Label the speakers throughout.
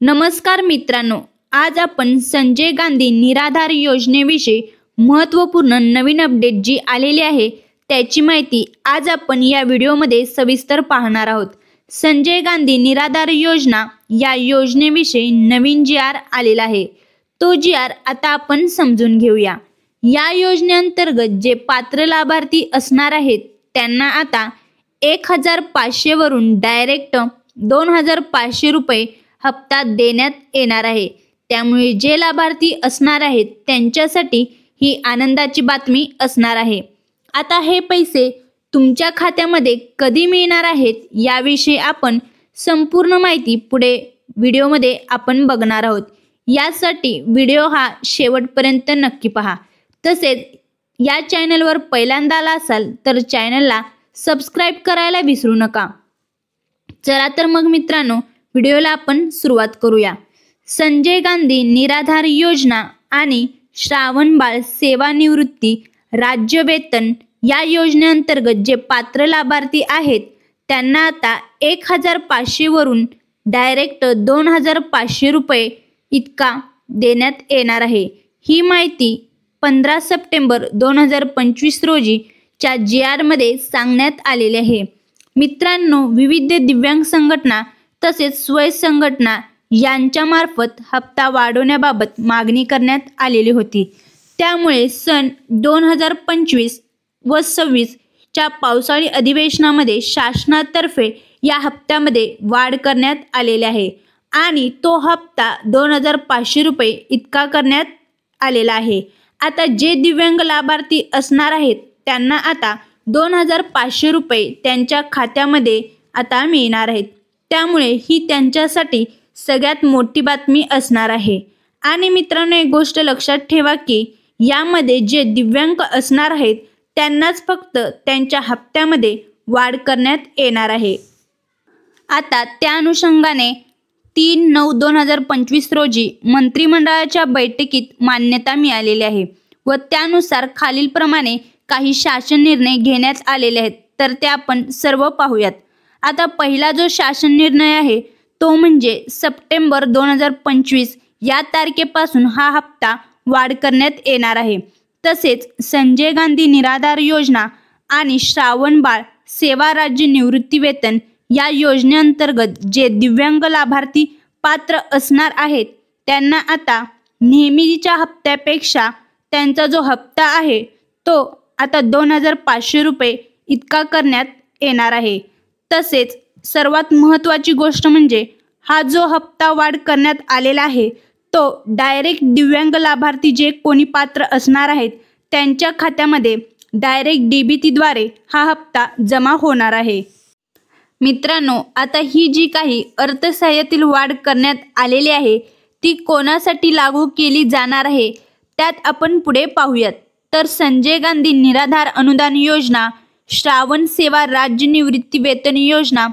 Speaker 1: नमस्कार मित्रांनो, आज आपण संजय गांधी निराधार योजनेविषयी महत्त्वपूर्ण नवीन अपडेट जी आलेली आहे त्याची माहिती आज आपण या व्हिडिओमध्ये सविस्तर पाहणार आहोत। संजय गांधी निराधार योजना या योजनेविषयी नवीन जी.आर. आलेला आहे। तो जी.आर. आता आपण समजून घेऊया। या योजनेअंतर्गत जे पात्र लाभार्थी असणार आहेत त्यांना आता 1500 वरून डायरेक्ट 2500 रुपये हप्ता देण्यात येणार आहे। त्यामुळे जे लाभार्थी असणार आहेत त्यांच्यासाठी ही आनंदाची बातमी असणार आहे। आता हे पैसे तुमच्या खात्यामध्ये कधी मिळणार आहेत याविषयी आपण संपूर्ण माहिती पुढे व्हिडिओमध्ये आपण बघणार आहोत। यासाठी व्हिडिओ हा शेवटपर्यंत नक्की पहा। तसेच या चॅनलवर पहिल्यांदा आला असाल तर चॅनलला सबस्क्राइब करायला विसरू नका। चला तर मग मित्रांनो, व्हिडिओला आपण सुरुवात करूया। संजय गांधी निराधार योजना आणि श्रावणबाळ सेवानिवृत्ती राज्य वेतन या योजनेअंतर्गत जे पात्र लाभार्थी आहेत त्यांना आता 1500 वरून डायरेक्ट 2500 रुपये इतका देण्यात येणार आहे। ही माहिती 15 सप्टेंबर 2025 रोजीच्या जी.आर. मध्ये सांगण्यात आलेली आहे। मित्रांनो, विविध दिव्यांग संघटना तसेच स्वयं संघटना यांच्यामार्फत हप्ता वाढवण्याबाबत मागणी करण्यात आलेली होती। त्यामुळे सन 2025 व 26 च्या पावसाळी अधिवेशनामध्ये शासनातर्फे या हप्त्यामध्ये वाढ करण्यात आलेली आहे आणि तो हप्ता 2500 रुपये इतका करण्यात आलेला आहे। आता जे दिव्यांग लाभार्थी असणार आहेत त्यांना आता 2500 रुपये त्यांच्या खात्यामध्ये आता मिळणार आहेत। त्यामुळे ही त्यांच्यासाठी सगळ्यात मोठी बातमी असणार आहे। आणि मित्रांनो, एक गोष्ट लक्षात ठेवा की यामध्ये जे दिव्यांग असणार आहेत त्यांनाच फक्त त्यांच्या हप्त्यामध्ये वाढ करण्यात येणार आहे। आता त्या अनुषंगाने 3/9/2025 रोजी मंत्रिमंडळाच्या बैठकीत मान्यता मिळालेली आहे व त्यानुसार खालीलप्रमाणे काही शासन निर्णय घेण्यात आलेले आहेत। तर ते आपण सर्व पाहूयात। आता पहिला जो शासन निर्णय आहे तो म्हणजे सप्टेंबर 2025 या तारखेपासून हा हप्ता वाढ करण्यात येणार आहे। तसेच संजय गांधी निराधार योजना आणि श्रावणबाळ सेवा राज्य निवृत्ती वेतन या योजनेअंतर्गत जे दिव्यांग लाभार्थी पात्र असणार आहेत त्यांना आता नेहमीच्या हप्त्यापेक्षा त्यांचा जो हप्ता आहे तो आता 2500 रुपये इतका करण्यात येणार आहे। तसेच सर्वात महत्त्वाची गोष्ट म्हणजे हा जो हप्ता वाढ करण्यात आलेला आहे तो डायरेक्ट दिव्यांग लाभार्थी जे कोणी पात्र असणार आहेत त्यांच्या खात्यामध्ये डायरेक्ट डीबीटीद्वारे हा हप्ता जमा होणार आहे। मित्रांनो, आता ही जी काही अर्थसहाय्यातील वाढ करण्यात आलेली आहे ती कोणासाठी लागू केली जाणार आहे त्यात आपण पुढे पाहूयात। तर संजय गांधी निराधार अनुदान योजना, श्रावण सेवा राज्य निवृत्ती वेतन योजना,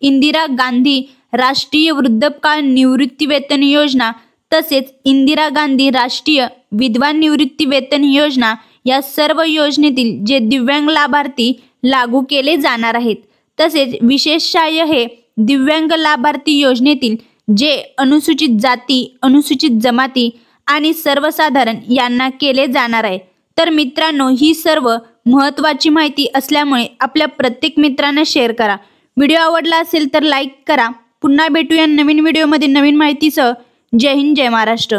Speaker 1: इंदिरा गांधी राष्ट्रीय वृद्धापकाळ निवृत्ती वेतन योजना तसेच इंदिरा गांधी राष्ट्रीय विधवा निवृत्ती वेतन योजना या सर्व योजनेतील जे दिव्यांग लाभार्थी लागू केले जाणार आहेत। तसेच विशेष सहाय्य हे दिव्यांग लाभार्थी योजनेतील जे अनुसूचित जाती, अनुसूचित जमाती आणि सर्वसाधारण यांना केले जाणार आहे। तर मित्रांनो, ही सर्व महत्त्वाची माहिती असल्यामुळे आपल्या प्रत्येक मित्रांना शेअर करा। व्हिडिओ आवडला असेल तर लाईक करा। पुन्हा भेटूया नवीन व्हिडिओमध्ये नवीन माहितीसह। जय हिंद, जय महाराष्ट्र।